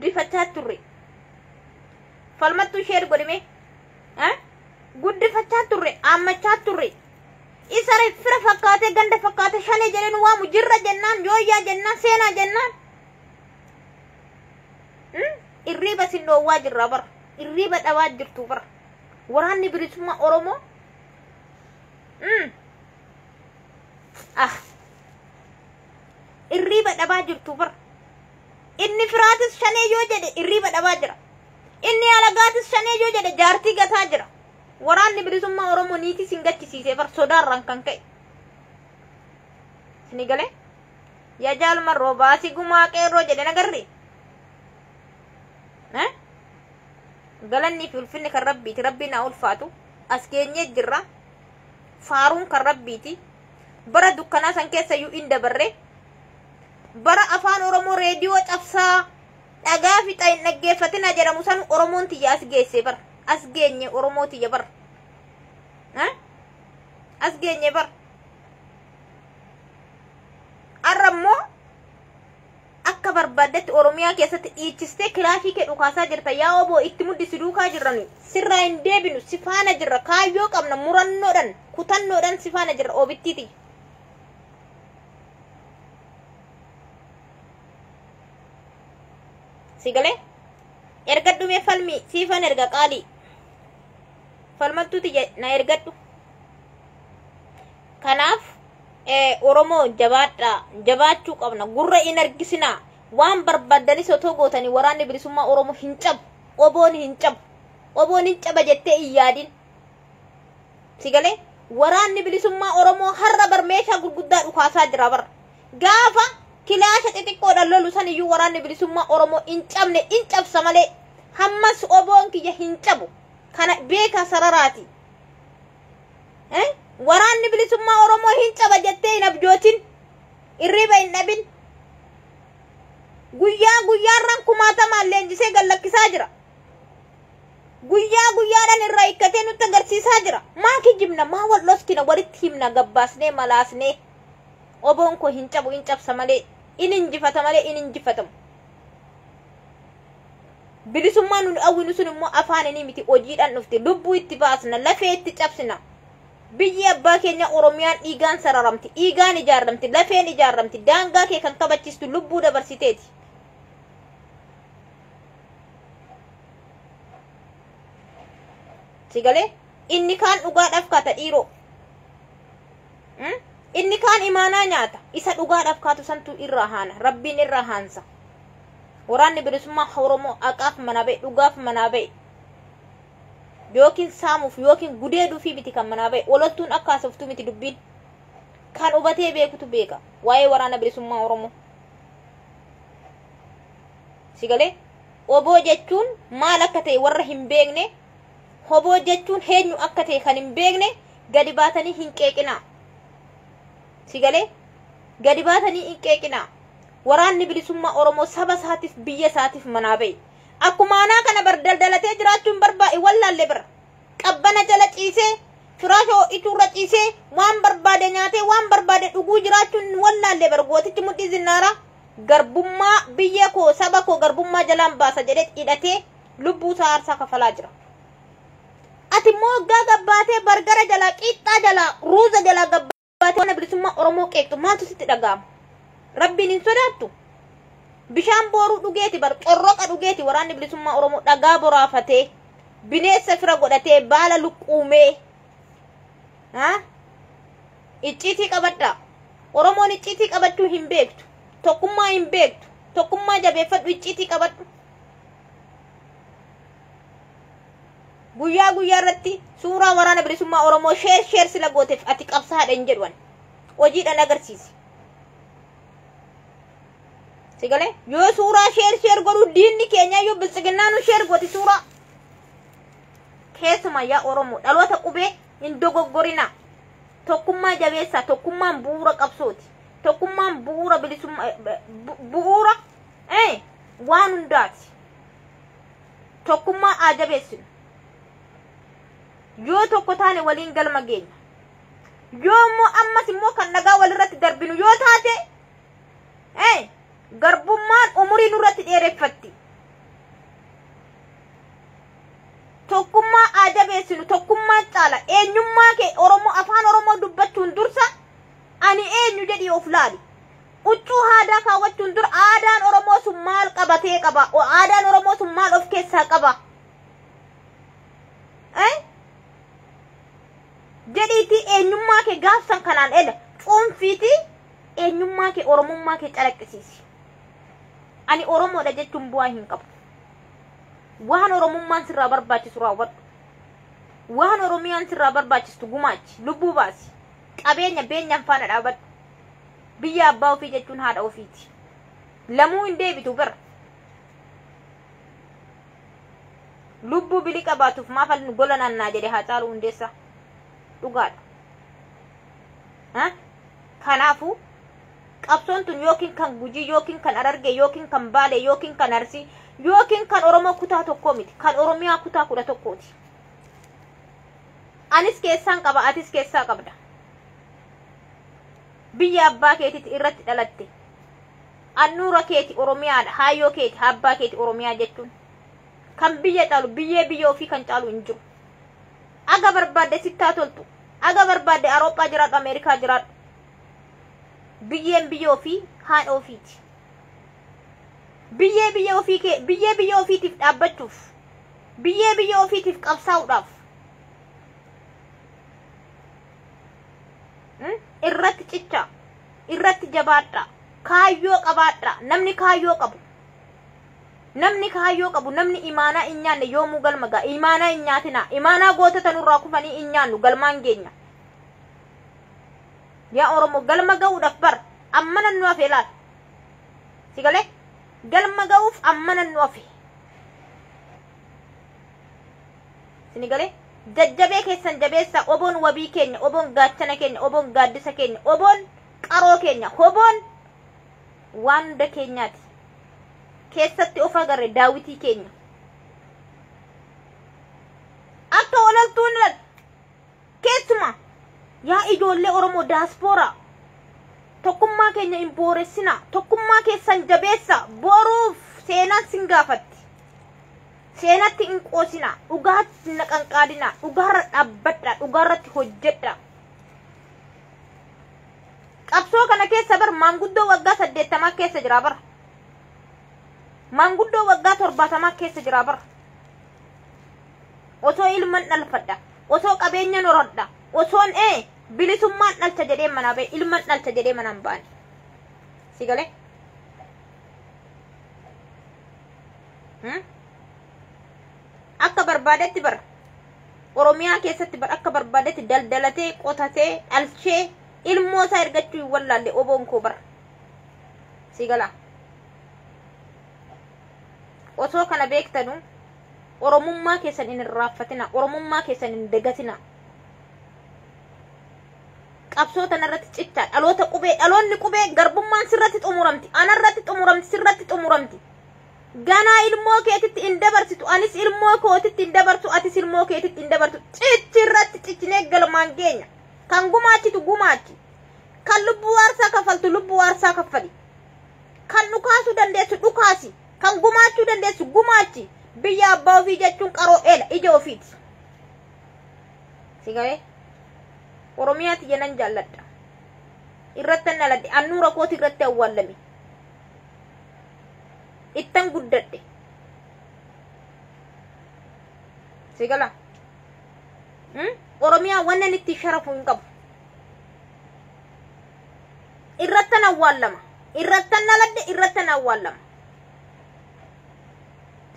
guddifachaa turre. Falmattuu sheer godhime. Guddifachaa turre, aammachaa turre. Isa fira fakkaatee ganda fakkaatee shanee jedheen waamu jirra jennaan, yooyyaa jennaan, seenaa jennaan. Irriiba sindoowwaa jirra bara. Irriiba dhabaa jirtu bara. Waraanni bilisummaa Oromoo. Irriiba dhabaa jirtu bara. Inni firaatis shanee yoo jedhe irriiba dhabaa jira. Inni alagaatis shanee yoo jedhe jaartii gataa jira. Waraanni bilisummaa Oromoo niitii singachisiisee bar sodaarraan kan ka'e. Sini galee yaa jaalma roobaasi gumaa qeerroo jedhe nagarree. Galanni fi ulfinni kan rabbiiti. Rabbiin haa ulfaatu. As geenyee jirra. Faaruun kan rabbiiti. Bara dukkanaa san keessa iyyuu hin dabarre. Bara afaan Oromoo reediyoo cabsaa dhagaa fixa hin dhaggeeffatina jedhamu san Oromoon tiyya as geesse bara. As geenye Oromoo tiyya bara. As geenye bara. Arrammoo akka barbaaddetti Oromiyaa keessatti dhiichistee kilaashii kee dhukaasaa jirta. Yaa oboo itti muddisi duukaa jirranu. Sirraa hin deebinu si faana jirra. Kaayyoo qabna murannoodhaan kutannoodhaan si faana jirra obittiiti. Sigalee ergadhu mee falmi siifan erga qaalii. Falmattuuti na ergadhu. Kanaaf Oromoo jabaadha. Jabaachuu qabna. Gurra hin argisinaa. Waan barbaaddanis otoo gootanii waraanni bilisummaa Oromoo hin cabu. Oboon hin cabu. Oboon hin caba jettee hin yaadin. Sigalee waraanni bilisummaa Oromoo har'a bar meeshaa gurguddaa dhukaasaa jira bar. Gaafa kilaasha xixiqqoodhaan lolu san iyyuu waraanni bilisummaa Oromoo hin cabne hin cabsa malee hammas oboon kiyya hin cabu. Kana beeka sararaati. Waraanni bilisummaa Oromoo hin caba jettee hin abjootin. Irriiba hin dhabin. Guyyaarran kumaatamaan leenjisee gallakkisaa jira. Guyyaadhaan irraa hiikkatee nutti agarsiisaa jira. Maa kijibna maa wal loskina walitti himna gabbaasnee malaasnee. Oboon koo hin cabu hin cabsa malee in injifata malee in injifatamu. Bilisummaan nu dhawwinu sun immoo afaan inni miti hojiidhaan dhufte lubbuu itti baasna lafee itti cabsina. Biyyi abbaa keenya Oromiyaan dhiigaan sararamti, dhiigaan ijaaramti, lafeen ijaaramti, daangaa kee kan kabachiistu lubbuu dabarsiteeti. Sigalee inni kaan dhugaadhaaf kaata dhiiroo. Inni kaan imaanaa nyaata. Isa dhugaadhaaf kaatu santu irraa haana. Rabbiin irraa haansa. Waraanni bilisummaa Oromoo haqaaf manaa ba'e, dhugaaf manaa ba'e. Yookiin saamuuf yookiin gudeeduufi miti kan manaa ba'e. Walottuun akka haasoftuu miti dubbiin. Kan hubatee beekutu beeka. Waa'ee waraana bilisummaa Oromoo. Sigalee oboo jechuun maal akka ta'e warra hin beekne, oboo jechuun eenyu akka ta'e kan hin beekne gadi baatanii hin qeeqinaa. Sigalee gadi baatanii hin qeeqinaa. Waraanni bilisummaa Oromoo saba isaatiif biyya isaatiif manaa ba'e. Akkuma anaa kana bar daldalatee jiraachuun barbaade wallaalle bira. Qabbana jala ciisee firaasha ho'iturra ciisee waan barbaade nyaatee waan barbaade dhuguu jiraachuun wallaalle bar gootichi mudhii zinnaaraa garbummaa biyya koo saba koo garbummaa jalaan baasa jedhee hidhatee lubbuu isaa aarsaa kafalaa jira. Ati immoo waggaa gabbaatee bargara jalaa qiixxaa jalaa ruuza jalaa gabbaatee waraana bilisummaa Oromoo qeeqxu maaltu sitti dhaga'ama? Rabbiin hin sodaattu. Bishaan booruu dhugeeti bar corroqa dhugeeti waraanni bilisummaa Oromoo dhagaa boraafatee bineensa fira godhatee baala luqquumee icciitii qabadha. Oromoon icciitii qabachuu hin beektu. Tokkummaa hin beektu. Tokkummaa jabeeffadhu icciitii qabadhu. Guyyaa irratti suuraa waraana bilisummaa Oromoo sheer sila gooteef ati qabsaadha hin jedhuan. Hojiidhaan agarsiisi. Sigalee yoo suuraa sheer godhu diinni keenya yoo biltsiginnaanu sheer gooti suuraa. Keessumaa yaa Oromoo dhaloota qubee hin dogoggorina. Tokkummaa jabeessaa, tokkummaan bu'uura qabsooti. Tokkummaan bu'uura bilisummaa bu'uura waan hundaati. Tokkummaa haa jabeessinu. Yoo tokko taane waliin galma geenya. Yoo immoo ammas immoo kan nagaa walirratti darbinu yoo taate garbummaan umurii nurratti dheereffatti. tokkummaa aadaa beessinu tokkummaa caala eenyummaa kee Oromoo afaan Oromoo dubbachuun dursa ani eenyu jedhii of laali. Uccuu aadaa kaawwachuun dur aadaan Oromoo sun maal qabatee qaba? Aadaan Oromoo sun maal of keessaa qaba? Jedhiiti eenyummaa kee gaafsan kanaan ele cuunfiiti eenyummaa kee Oromummaa kee calaqqisiisi. Ani Oromoodha jechuun bu'aa hin qabu. Waan Oromummaan sirraa barbaachisu raawwadhu. Waan Oromiyaan sirraa barbaachistu gumaachi lubbuu baasi. Qabeenya beenyaan faana dhaabadhu. Biyya abbaa ofii jechuun haadha ofiiti. Lamuu hin deebitu bira. Lubbuu bilii qabaatuuf maaf nu gola naannaa jedhe Haacaaluu Hundeessaa. Dhugaadha. Kanaafuu qabsoon tun yookiin kan Gujii yookiin kan Harargee yookiin kan Baalee yookiin kan Arsii yookiin kan Oromoo kutaa tokkoo miti. Kan Oromiyaa kutaa 11ti. Anis keessaan qaba atis keessaa qabda. Biyya abbaa keetitti irratti dhalatte. Annuura keeti Oromiyaadha. Haayyoo keeti abbaa keeti Oromiyaa jechuun. Kan biyya caalu biyya ofii kan caalu hin jiru. Aga barbaadde sittaa toltu. Aga barbaadde Awurooppaa jiraadhu Ameerikaa jiraadhu. Biyyeen biyya ofii haadha ofiiti. Biyya ofiitiif dhaabbachuuf. Biyya ofiitiif qabsaa'uudhaaf. Irratti cicha. Irratti jabaadha. Kaayyoo qabaadha. Namni kaayyoo qabu. Namni imaanaa hin nyaanne yoomuu galma ga'a. Imaanaa hin nyaatina. Imaanaa gootota nurraa kufanii hin nyaannu galmaan geenya. Yaa Oromoo galma ga'uudhaaf bar ammana nu hafe laal. Si galee galma ga'uuf ammana nu hafe. Si galee jajjabee keessan jabeessa oboon wabii keenya, oboon gaachana keenya, oboon gaaddisa keenya, oboon qaroo keenya, oboon waan hunda keenyaati. Keessatti of agarre daawitii keenya. Akka olaltuun lal keessuma yaa ijoollee Oromoo daaspooraa tokkummaa keenya hin booressina. Tokkummaa keessan jabeessa boruuf seenaan sin gaafatti. Seenatti hin qoosina. Dhugaatti hin qanqaadina. Dhugaarra dhaabbadha. Dhugaarratti hojjedha. Qabsoo kana keessa bar maanguddoo waggaa 80 keessa jira bar. Maanguddoo waggaa 70 keessa jira bar. Osoo ilman dhalfadha. Osoo qabeenya norodha. Osoon bilisummaan dhalcha jedhee manaa ba'e ilman dhalcha jedhee manaan baane. Si galee? Akka barbaadetti bar Oromiyaa keessatti bar akka barbaadetti daldalatee qotatee dhalchee ilmoo isaa ergachuu hin wallaalle oboon koo bar. Si galaa? Osoo kana beektanu Oromummaa keessan hin irraanfatina. Oromummaa keessan hin dagatina. Qabsoo tanarratti cicha dhaloonni qubee garbummaan sirratti xumuramti. Anarratti xumuramti sirratti xumuramti. Ganaa ilmoo keetitti hin dabarsitu. Anis ilmoo kootitti hin dabartu. Atis ilmoo keetitti hin dabartu. Cichirratti ciccinee galmaan geenya. Kan gumaachitu gumaachi. Kan lubbuu aarsaa kaffaltu lubbuu aarsaa kaffali. Kan dhukaasuu dandeessu dhukaasi. Kan gumaachuu dandeessu gumaachi. Biyya abbaa ofii jechuun qaroo eela ija ofiiti. Si galee? Oromiyaatti janan jaalladha. Irratti naladde annuura kooti irratti awwaalame. Ittan guddadhe. Si galaa? Oromiyaa wannan itti sharafu hin qabu. Irrattan awwaalama. Irrattan naladde irrattan awwaalama.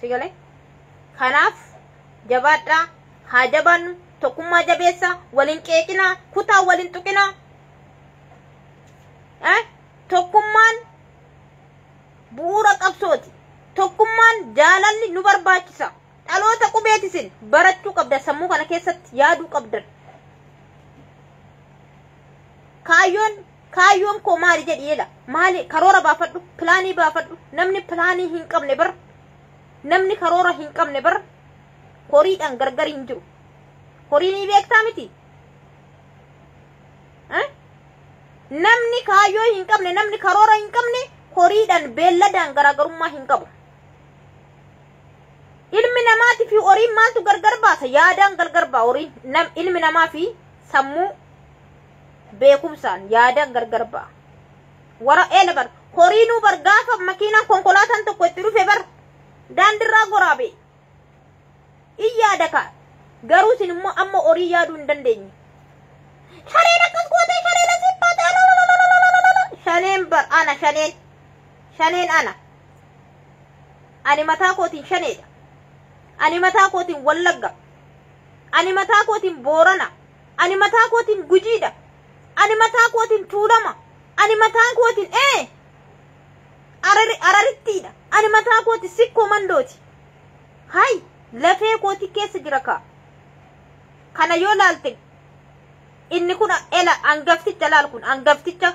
Si galee? Kanaaf jabaadhaa haa jabaannu tokkummaa jabeessa waliin qeeqinaa kutaa waliin tuqinaa. Tokkummaan bu'uura qabsooti. Tokkummaan jaalalli nu barbaachisa. Dhaloota qubeetisin barachuu qabda sammuu kana keessatti yaaduu qabdan. Kaayyoon koo maali jedhi eela. Maali karoora baafadhu pilaanii baafadhu. Namni pilaanii hin qabne bar. Namni karoora hin qabne bar. Horiidhaan gargar hin jiru. Horii ni beektaa miti. Namni kaayyoo hin qabne namni karoora hin qabne horiidhaan beelladaan garaagarummaa hin qabu. Ilmi namaa namaati fi horiin maaltu gargar baasa? Yaadaan gargar baa horiin ilmi namaa fi sammuu beekumsaan yaadaan gargar baa. Wara eela bar horiinuu bar gaafa makiinaan konkolaataan tokko itti dhufe bar daandirraa goraabe. Iyyaada kaa garuu isin immoo amma horii yaaduu hin dandeenye. Shaneen akkas gootee shaneen asiin baatee shaneen bar ana shaneen ana. Ani mataa kootiin shaneedha. Ani mataa kootiin Wallagga. Ani mataa kootiin Boorana. Ani mataa kootiin Gujiidha. Ani mataa kootiin Tuulama. Ani mataa kootiin Ararittiidha. Ani mataa kootiin Sikkoo Mandooti. Hay lafee kooti keessa jira kaa. Kana yoo laalte inni kun ela angafticha laal kun angafticha